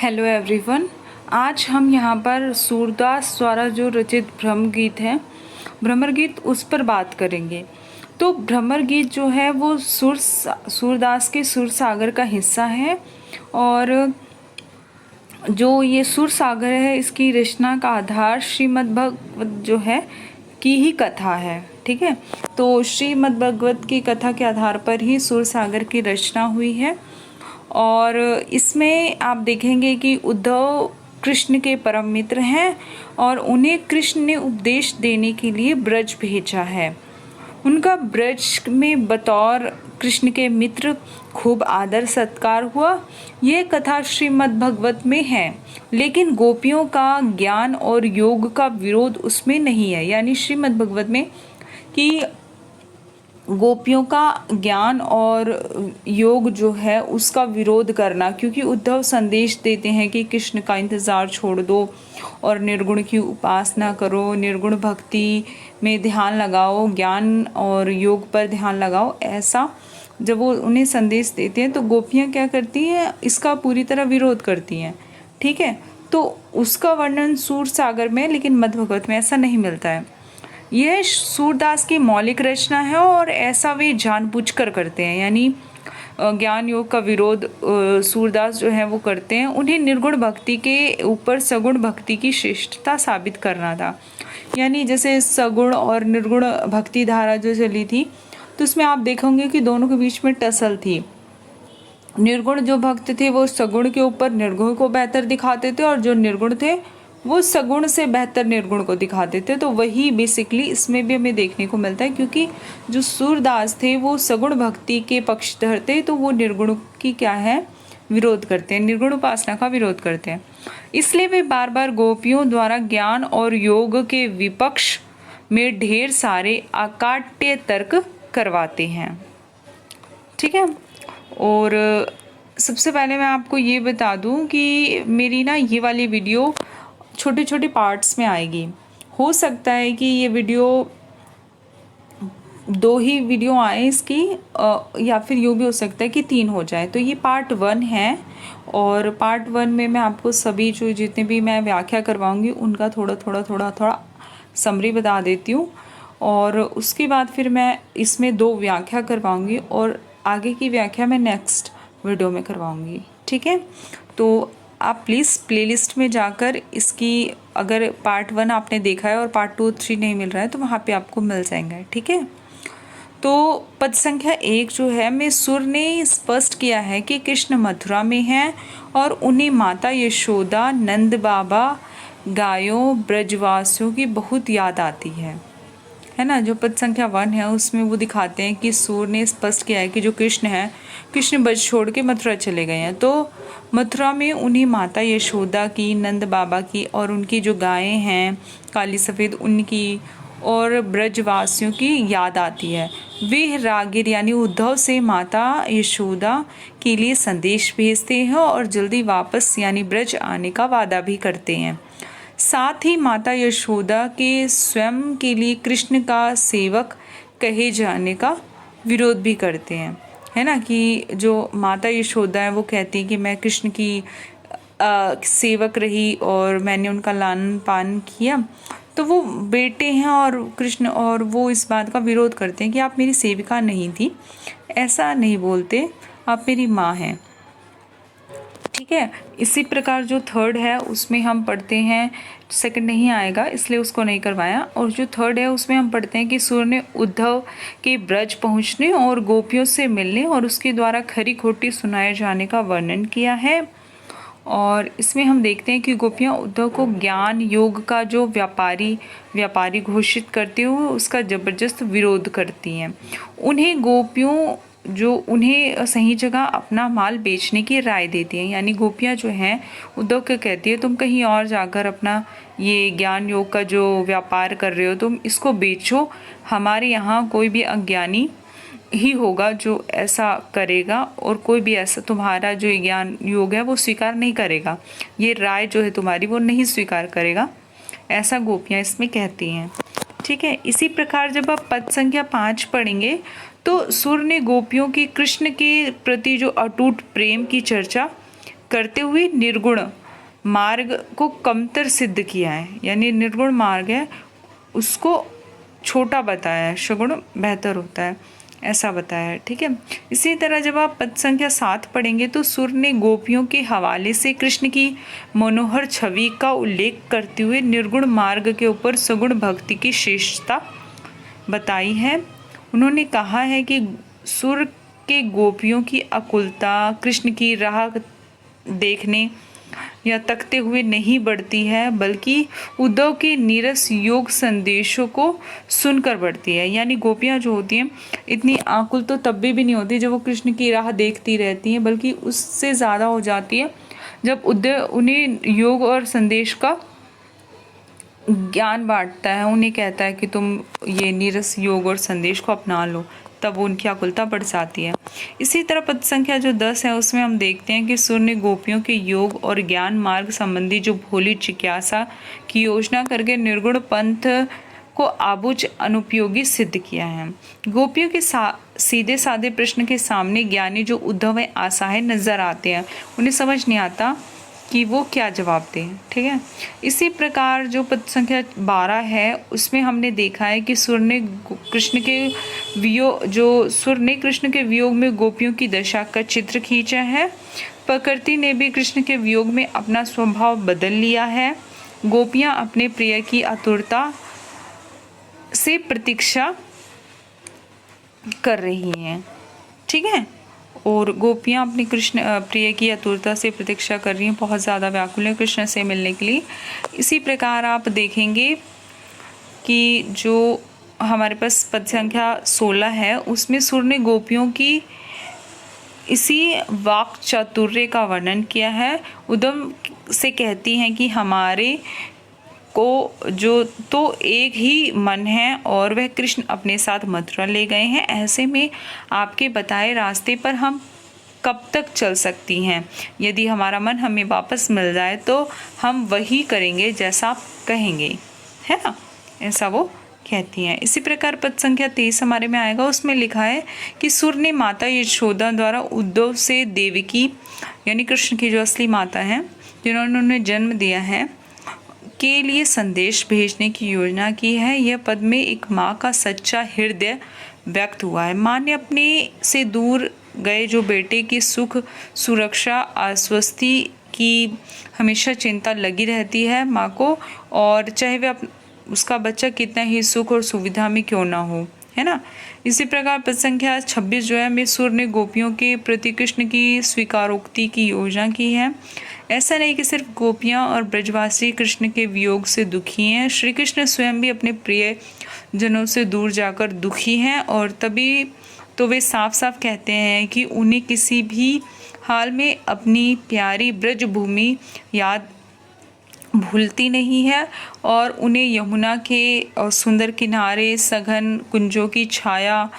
Hello everyone. आज हम यहाँ पर सूरदास द्वारा जो रचित भ्रमर गीत है, भ्रमर गीत, उस पर बात करेंगे। तो भ्रमर गीत जो है वो सूरदास के सुर सागर का हिस्सा है और जो ये सुर सागर है इसकी रचना का आधार श्रीमद् भगवत जो है की ही कथा है। ठीक है, तो श्रीमद् भगवत की कथा के आधार पर ही सुर सागर की रचना हुई है और इसमें आप देखेंगे कि उद्धव कृष्ण के परम मित्र हैं और उन्हें कृष्ण ने उपदेश देने के लिए ब्रज भेजा है। उनका ब्रज में बतौर कृष्ण के मित्र खूब आदर सत्कार हुआ। यह कथा श्रीमद् भगवत में है, लेकिन गोपियों का ज्ञान और योग का विरोध उसमें नहीं है। यानी श्रीमद् भगवत में कि गोपियों का ज्ञान और योग जो है उसका विरोध करना, क्योंकि उद्धव संदेश देते हैं कि कृष्ण का इंतज़ार छोड़ दो और निर्गुण की उपासना करो, निर्गुण भक्ति में ध्यान लगाओ, ज्ञान और योग पर ध्यान लगाओ। ऐसा जब वो उन्हें संदेश देते हैं तो गोपियाँ क्या करती हैं, इसका पूरी तरह विरोध करती हैं। ठीक है, तो उसका वर्णन सूर सागर में, लेकिन मध्य भगवत में ऐसा नहीं मिलता है। यह सूरदास की मौलिक रचना है और ऐसा वे जानबूझकर करते हैं। यानी ज्ञान योग का विरोध सूरदास जो है वो करते हैं। उन्हें निर्गुण भक्ति के ऊपर सगुण भक्ति की श्रेष्ठता साबित करना था। यानी जैसे सगुण और निर्गुण भक्ति धारा जो चली थी, तो उसमें आप देखोगे कि दोनों के बीच में टसल थी। निर्गुण जो भक्त थे वो सगुण के ऊपर निर्गुण को बेहतर दिखाते थे और जो निर्गुण थे वो सगुण से बेहतर निर्गुण को दिखाते थे। तो वही बेसिकली इसमें भी हमें देखने को मिलता है, क्योंकि जो सूरदास थे वो सगुण भक्ति के पक्षधर थे, तो वो निर्गुण की क्या है, विरोध करते हैं, निर्गुण उपासना का विरोध करते हैं। इसलिए वे बार बार गोपियों द्वारा ज्ञान और योग के विपक्ष में ढेर सारे अकाट्य तर्क करवाते हैं। ठीक है, और सबसे पहले मैं आपको ये बता दूं कि मेरी ना ये वाली वीडियो छोटे छोटे पार्ट्स में आएगी। हो सकता है कि ये वीडियो 2 ही वीडियो आए इसकी, या फिर यूँ भी हो सकता है कि 3 हो जाए। तो ये पार्ट 1 है और पार्ट 1 में मैं आपको सभी जो जितने भी मैं व्याख्या करवाऊँगी उनका थोड़ा समरी बता देती हूँ और उसके बाद फिर मैं इसमें 2 व्याख्या करवाऊँगी और आगे की व्याख्या मैं नेक्स्ट वीडियो में करवाऊँगी। ठीक है, तो आप प्लीज़ प्लेलिस्ट में जाकर इसकी, अगर पार्ट 1 आपने देखा है और पार्ट 2, 3 नहीं मिल रहा है तो वहाँ पे आपको मिल जाएंगे। ठीक है, तो पद संख्या 1 जो है में सुर ने स्पष्ट किया है कि कृष्ण मथुरा में हैं और उन्हें माता यशोदा, नंद बाबा, गायों, ब्रजवासियों की बहुत याद आती है ना। जो पद संख्या 1 है उसमें वो दिखाते हैं कि सूर ने स्पष्ट किया है कि जो कृष्ण है, कृष्ण ब्रज छोड़ के मथुरा चले गए हैं, तो मथुरा में उन्हें माता यशोदा की, नंद बाबा की और उनकी जो गायें हैं काली सफ़ेद उनकी और ब्रजवासियों की याद आती है। वे रागिर यानी उद्धव से माता यशोदा के लिए संदेश भेजते हैं और जल्दी वापस यानी ब्रज आने का वादा भी करते हैं। साथ ही माता यशोदा के स्वयं के लिए कृष्ण का सेवक कहे जाने का विरोध भी करते हैं, है ना। कि जो माता यशोदा है वो कहती है कि मैं कृष्ण की सेवक रही और मैंने उनका लालन पालन किया, तो वो बेटे हैं और कृष्ण, और वो इस बात का विरोध करते हैं कि आप मेरी सेविका नहीं थी, ऐसा नहीं बोलते, आप मेरी माँ हैं। ठीक है, इसी प्रकार जो 3rd है उसमें हम पढ़ते हैं, 2nd नहीं आएगा इसलिए उसको नहीं करवाया, और जो 3rd है उसमें हम पढ़ते हैं कि सूर ने उद्धव के ब्रज पहुंचने और गोपियों से मिलने और उसके द्वारा खरी खोटी सुनाए जाने का वर्णन किया है। और इसमें हम देखते हैं कि गोपियां उद्धव को ज्ञान योग का जो व्यापारी घोषित करते हुए उसका जबरदस्त विरोध करती हैं। उन्हें सही जगह अपना माल बेचने की राय देती हैं। यानी गोपियां जो हैं उद्धव को कहती है तुम कहीं और जाकर अपना ये ज्ञान योग का जो व्यापार कर रहे हो तुम इसको बेचो, हमारे यहाँ कोई भी अज्ञानी ही होगा जो ऐसा करेगा और कोई भी ऐसा तुम्हारा जो ज्ञान योग है वो स्वीकार नहीं करेगा, ये राय जो है तुम्हारी वो नहीं स्वीकार करेगा, ऐसा गोपियाँ इसमें कहती हैं। ठीक है, इसी प्रकार जब आप पद संख्या 5 पढ़ेंगे तो सुर ने गोपियों की कृष्ण के प्रति जो अटूट प्रेम की चर्चा करते हुए निर्गुण मार्ग को कमतर सिद्ध किया है, यानी निर्गुण मार्ग है उसको छोटा बताया है, सगुण बेहतर होता है, ऐसा बताया है। ठीक है। इसी तरह जब आप पद संख्या 7 पढ़ेंगे तो सुर ने गोपियों के हवाले से कृष्ण की मनोहर छवि का उल्लेख करते हुए निर्गुण मार्ग के ऊपर सगुण भक्ति की श्रेष्ठता बताई है। उन्होंने कहा है कि सुर के गोपियों की आकुलता कृष्ण की राह देखने या तकते हुए नहीं बढ़ती है, बल्कि उद्धव के नीरस योग संदेशों को सुनकर बढ़ती है। यानी गोपियाँ जो होती हैं इतनी आकुल तो तब भी नहीं होती जब वो कृष्ण की राह देखती रहती हैं, बल्कि उससे ज़्यादा हो जाती है जब उद्धव उन्हें योग और संदेश का ज्ञान बांटता है, उन्हें कहता है कि तुम ये नीरस योग और संदेश को अपना लो, तब उनकी आकुलता बढ़ जाती है। इसी तरह पद संख्या जो 10 है उसमें हम देखते हैं कि सुर ने गोपियों के योग और ज्ञान मार्ग संबंधी जो भोली जिज्ञासा की योजना करके निर्गुण पंथ को आबुझ अनुपयोगी सिद्ध किया है। गोपियों के सीधे साधे प्रश्न के सामने ज्ञानी जो उद्धव है असहाय नजर आते हैं, उन्हें समझ नहीं आता कि वो क्या जवाब दें। ठीक है। इसी प्रकार जो पद संख्या 12 है उसमें हमने देखा है कि सुर ने कृष्ण के वियोग में गोपियों की दशा का चित्र खींचा है। प्रकृति ने भी कृष्ण के वियोग में अपना स्वभाव बदल लिया है। गोपियां अपने प्रिय की आतुरता से प्रतीक्षा कर रही हैं। ठीक है। और गोपियाँ अपनी कृष्ण प्रिय की आतुरता से प्रतीक्षा कर रही हैं, बहुत ज़्यादा व्याकुल है कृष्ण से मिलने के लिए। इसी प्रकार आप देखेंगे कि जो हमारे पास पद संख्या 16 है उसमें सुर ने गोपियों की इसी वाक चातुर्य का वर्णन किया है। उद्धव से कहती हैं कि हमारे को जो तो एक ही मन है और वह कृष्ण अपने साथ मथुरा ले गए हैं, ऐसे में आपके बताए रास्ते पर हम कब तक चल सकती हैं? यदि हमारा मन हमें वापस मिल जाए तो हम वही करेंगे जैसा आप कहेंगे, है ना, ऐसा वो कहती हैं। इसी प्रकार पद संख्या 23 हमारे में आएगा, उसमें लिखा है कि सुर ने माता यशोदा द्वारा उद्धव से देवकी यानी कृष्ण की जो असली माता हैं जिन्होंने उन्हें जन्म दिया है के लिए संदेश भेजने की योजना की है। यह पद में एक माँ का सच्चा हृदय व्यक्त हुआ है। माँ ने अपने से दूर गए जो बेटे की सुख सुरक्षा आश्वस्ति की हमेशा चिंता लगी रहती है माँ को, और चाहे वह उसका बच्चा कितना ही सुख और सुविधा में क्यों ना हो, है ना। इसी प्रकार पद संख्या 26 जो है में सुर ने गोपियों के प्रति कृष्ण की स्वीकारोक्ति की योजना की है। ऐसा नहीं कि सिर्फ गोपियाँ और ब्रजवासी कृष्ण के वियोग से दुखी हैं, श्री कृष्ण स्वयं भी अपने प्रिय जनों से दूर जाकर दुखी हैं, और तभी तो वे साफ साफ कहते हैं कि उन्हें किसी भी हाल में अपनी प्यारी ब्रज भूमि याद भूलती नहीं है, और उन्हें यमुना के सुंदर किनारे सघन कुंजों की छाया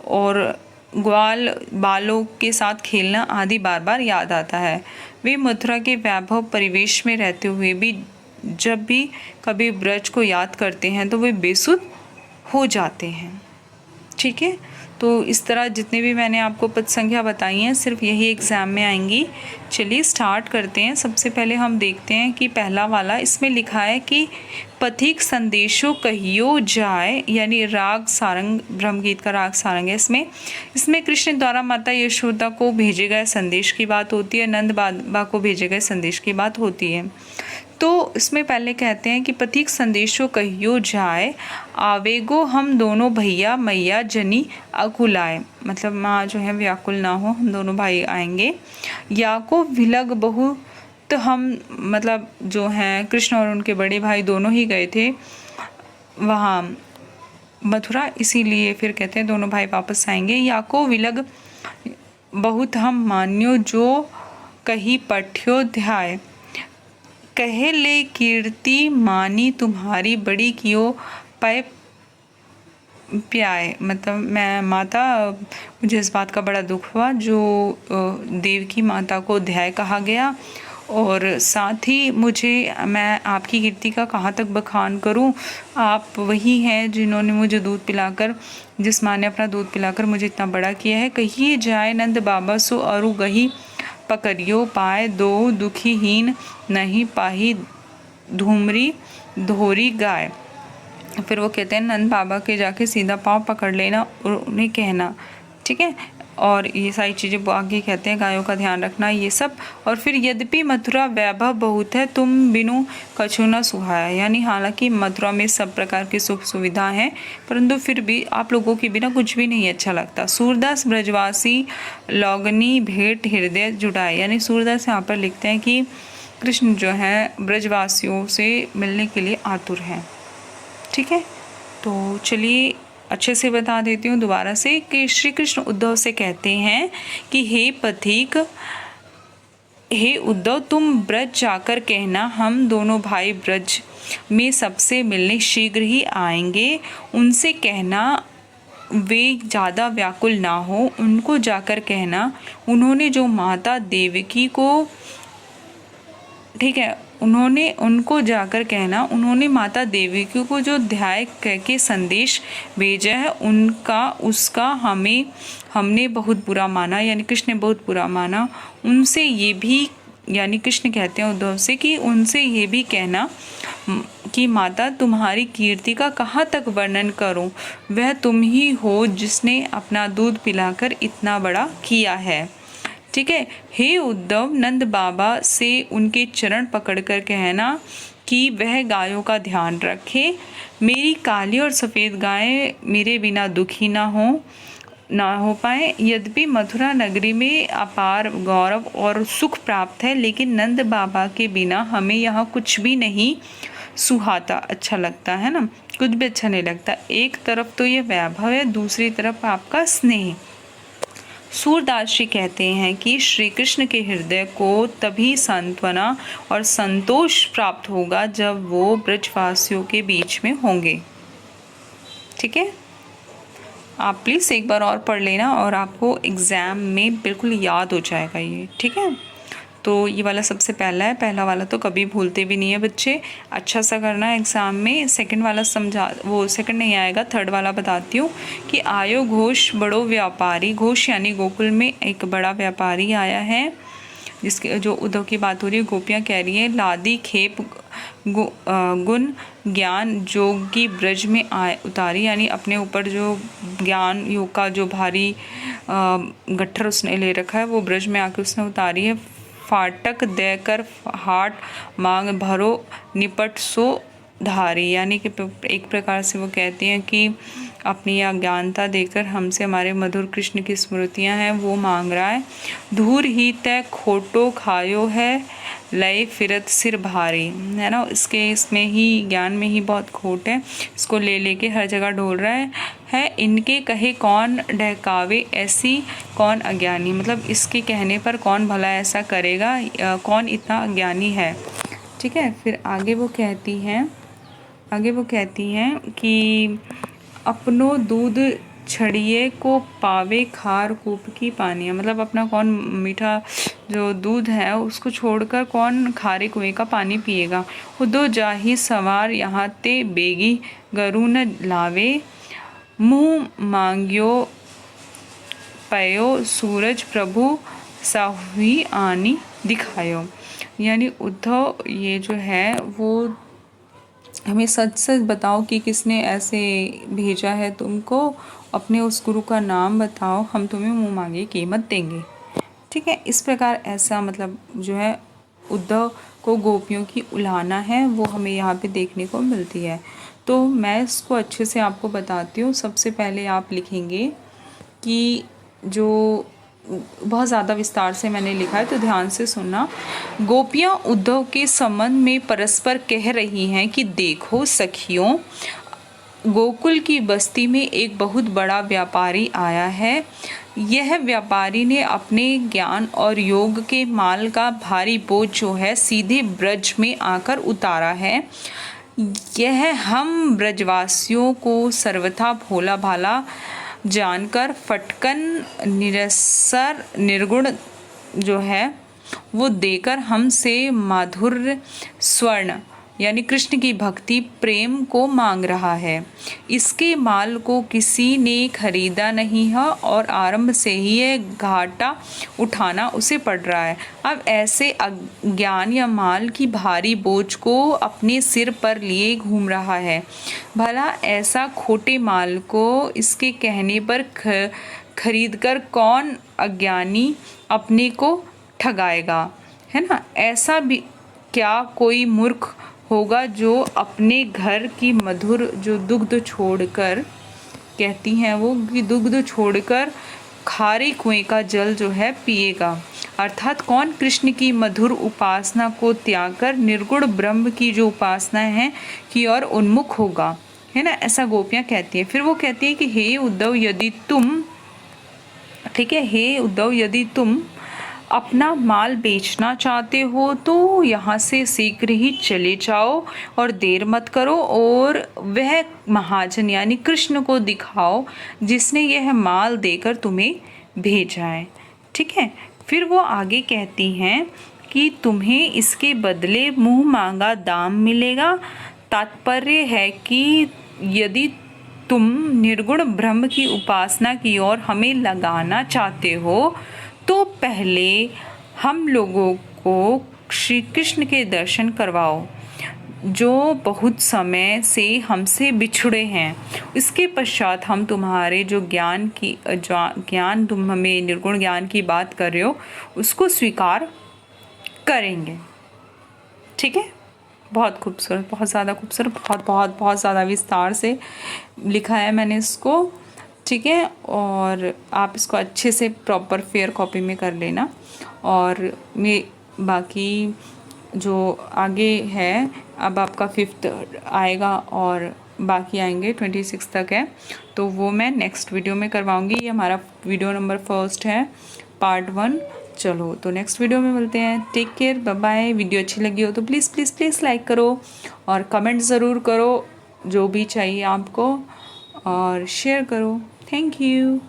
और ग्वाल बालों के साथ खेलना आदि बार बार याद आता है। वे मथुरा के वैभव परिवेश में रहते हुए भी जब भी कभी ब्रज को याद करते हैं तो वे बेसुध हो जाते हैं। ठीक है। तो इस तरह जितने भी मैंने आपको पद संख्या बताई हैं सिर्फ यही एग्ज़ाम में आएंगी। चलिए स्टार्ट करते हैं। सबसे पहले हम देखते हैं कि पहला वाला, इसमें लिखा है कि पथिक संदेशों कहियो जाए, यानी राग सारंग, ब्रह्मगीत का राग सारंग है। इसमें कृष्ण द्वारा माता यशोदा को भेजे गए संदेश की बात होती है, नंद बाबा को भेजे गए संदेश की बात होती है। तो इसमें पहले कहते हैं कि पथिक संदेशों कहियो जाए, आवेगो हम दोनों भैया मैया जनी अकुलाए, मतलब माँ जो है व्याकुल ना हो, हम दोनों भाई आएंगे। या को विलग बहु, तो हम मतलब जो हैं कृष्ण और उनके बड़े भाई दोनों ही गए थे वहाँ मथुरा, इसीलिए फिर कहते हैं दोनों भाई वापस आएंगे। या को विलग बहुत हम मान्यो जो कही पठ्योध्याय, कहे ले कीर्ति मानी तुम्हारी बड़ी कियो पै प्याय, मतलब मैं माता, मुझे इस बात का बड़ा दुख हुआ जो देवकी माता को अध्याय कहा गया, और साथ ही मैं आपकी कीर्ति का कहाँ तक बखान करूं। आप वही हैं जिन्होंने मुझे दूध पिलाकर, जिस माँ ने अपना दूध पिलाकर मुझे इतना बड़ा किया है। कहिए जाए नंद बाबा सो अरु गही पकड़ियो पाए दो दुखीहीन नहीं पाही धूमरी धोरी गाय। फिर वो कहते हैं नंद बाबा के जाके सीधा पाँव पकड़ लेना और उन्हें कहना, ठीक है। और ये सारी चीज़ें वो आगे कहते हैं, गायों का ध्यान रखना, ये सब। और फिर यद्यपि मथुरा वैभव बहुत है तुम बिनु कछु न सुहाया, यानी हालांकि मथुरा में सब प्रकार की सुख सुविधा हैं परंतु फिर भी आप लोगों के बिना कुछ भी नहीं अच्छा लगता। सूरदास ब्रजवासी लौगनी भेंट हृदय जुटाए, यानी सूरदास यहाँ पर लिखते हैं कि कृष्ण जो है ब्रजवासियों से मिलने के लिए आतुर हैं, ठीक है। तो चलिए अच्छे से बता देती हूँ दोबारा से कि श्री कृष्ण उद्धव से कहते हैं कि हे पथिक, हे उद्धव तुम ब्रज जाकर कहना हम दोनों भाई ब्रज में सबसे मिलने शीघ्र ही आएंगे। उनसे कहना वे ज़्यादा व्याकुल ना हो, उनको जाकर कहना उन्होंने जो माता देवकी को, ठीक है, उनको जाकर कहना उन्होंने माता देवकी को जो ध्याय करके संदेश भेजा है उसका हमने बहुत बुरा माना, यानी कृष्ण ने बहुत बुरा माना। उनसे ये भी, यानी कृष्ण कहते हैं उद्धव से कि उनसे ये भी कहना कि माता तुम्हारी कीर्ति का कहाँ तक वर्णन करूं, वह तुम ही हो जिसने अपना दूध पिलाकर इतना बड़ा किया है, ठीक है। हे उद्धव नंद बाबा से उनके चरण पकड़कर कहना कि वह गायों का ध्यान रखे, मेरी काली और सफ़ेद गायें मेरे बिना दुखी ना हो पाए। यद्यपि मथुरा नगरी में अपार गौरव और सुख प्राप्त है लेकिन नंद बाबा के बिना हमें यहाँ कुछ भी नहीं सुहाता, अच्छा लगता है ना, कुछ भी अच्छा नहीं लगता। एक तरफ तो ये वैभव है, दूसरी तरफ आपका स्नेह। सूरदास जी कहते हैं कि श्री कृष्ण के हृदय को तभी सांत्वना और संतोष प्राप्त होगा जब वो ब्रजवासियों के बीच में होंगे, ठीक है। आप प्लीज़ एक बार और पढ़ लेना और आपको एग्ज़ाम में बिल्कुल याद हो जाएगा ये, ठीक है। तो ये वाला सबसे पहला वाला तो कभी भूलते भी नहीं है बच्चे, अच्छा सा करना एग्ज़ाम में। सेकंड वाला सेकंड नहीं आएगा, थर्ड वाला बताती हूँ कि आयो घोष बड़ो व्यापारी, घोष यानी गोकुल में एक बड़ा व्यापारी आया है, जिसके जो उद्धव की बात हो रही है, गोपियाँ कह रही हैं लादी खेप गुण ज्ञान जोगी ब्रज में उतारी, यानी अपने ऊपर जो ज्ञान योग का जो भारी गट्ठर उसने ले रखा है वो ब्रज में आके उसने उतारी है। फाटक देकर हाट मांग भरो निपट सो धारी, यानी कि एक प्रकार से वो कहती हैं कि अपनी अज्ञानता देकर हमसे हमारे मधुर कृष्ण की स्मृतियां हैं वो मांग रहा है। धूर ही तय खोटो खायो है लय फिरत सिर भारी, है ना, इसमें ही ज्ञान में ही बहुत खोट है, इसको ले लेके हर जगह ढोल रहा है। इनके कहे कौन डहकावे ऐसी कौन अज्ञानी, मतलब इसके कहने पर कौन भला ऐसा करेगा, कौन इतना अज्ञानी है, ठीक है। फिर आगे वो कहती हैं कि अपनो दूध छड़िए को पावे खार कूप की पानिया, मतलब अपना कौन मीठा जो दूध है उसको छोड़कर कौन खारे कुएं का पानी पिएगा। खुदो जाही सवार यहाँ ते बेगी गरु न लावे, मुँह मांग्यो पयो सूरज प्रभु साहुई आनी दिखायो, यानी उद्धव ये जो है वो हमें सच सच बताओ कि किसने ऐसे भेजा है तुमको, अपने उस गुरु का नाम बताओ, हम तुम्हें मुँह मांगी कीमत देंगे, ठीक है। इस प्रकार ऐसा मतलब जो है उद्धव को गोपियों की उलाहना है वो हमें यहाँ पे देखने को मिलती है। तो मैं इसको अच्छे से आपको बताती हूँ। सबसे पहले आप लिखेंगे कि जो बहुत ज़्यादा विस्तार से मैंने लिखा है तो ध्यान से सुनना। गोपियाँ उद्धव के संबंध में परस्पर कह रही हैं कि देखो सखियों, गोकुल की बस्ती में एक बहुत बड़ा व्यापारी आया है। यह व्यापारी ने अपने ज्ञान और योग के माल का भारी बोझ जो है सीधे ब्रज में आकर उतारा है। यह हम ब्रजवासियों को सर्वथा भोला भाला जानकर फटकन निरसर निर्गुण जो है वो देकर हमसे माधुर्य स्वर्ण यानी कृष्ण की भक्ति प्रेम को मांग रहा है। इसके माल को किसी ने खरीदा नहीं है और आरंभ से ही ये घाटा उठाना उसे पड़ रहा है। अब ऐसे अज्ञान या माल की भारी बोझ को अपने सिर पर लिए घूम रहा है। भला ऐसा खोटे माल को इसके कहने पर खरीदकर कौन अज्ञानी अपने को ठगाएगा, है ना। ऐसा भी क्या कोई मूर्ख होगा जो अपने घर की मधुर जो दुग्ध छोड़कर, कहती हैं वो कि दुग्ध छोड़कर खारे कुएं का जल जो है पिएगा। अर्थात कौन कृष्ण की मधुर उपासना को त्याग कर निर्गुण ब्रह्म की जो उपासना है की ओर उन्मुख होगा, है ना। ऐसा गोपियाँ कहती हैं। फिर वो कहती है कि हे उद्धव यदि तुम, ठीक है, हे उद्धव यदि तुम अपना माल बेचना चाहते हो तो यहाँ से शीघ्र ही चले जाओ और देर मत करो और वह महाजन यानी कृष्ण को दिखाओ जिसने यह माल देकर तुम्हें भेजा है, ठीक है। फिर वो आगे कहती हैं कि तुम्हें इसके बदले मुंह मांगा दाम मिलेगा। तात्पर्य है कि यदि तुम निर्गुण ब्रह्म की उपासना की ओर हमें लगाना चाहते हो तो पहले हम लोगों को श्री कृष्ण के दर्शन करवाओ जो बहुत समय से हमसे बिछड़े हैं। इसके पश्चात हम तुम्हारे जो ज्ञान तुम हमें निर्गुण ज्ञान की बात कर रहे हो उसको स्वीकार करेंगे, ठीक है। बहुत खूबसूरत, बहुत ज़्यादा खूबसूरत, बहुत बहुत बहुत ज़्यादा विस्तार से लिखा है मैंने इसको, ठीक है। और आप इसको अच्छे से प्रॉपर फेयर कॉपी में कर लेना। और मैं बाकी जो आगे है, अब आपका 5th आएगा और बाकी आएंगे 26 तक है, तो वो मैं नेक्स्ट वीडियो में करवाऊंगी। ये हमारा वीडियो नंबर 1 है, पार्ट 1। चलो तो नेक्स्ट वीडियो में मिलते हैं। Take care, bye bye. Video अच्छी लगी हो तो प्लीज़ प्लीज़ प्लीज़ लाइक करो और कमेंट ज़रूर करो जो भी चाहिए आपको, और शेयर करो। Thank you.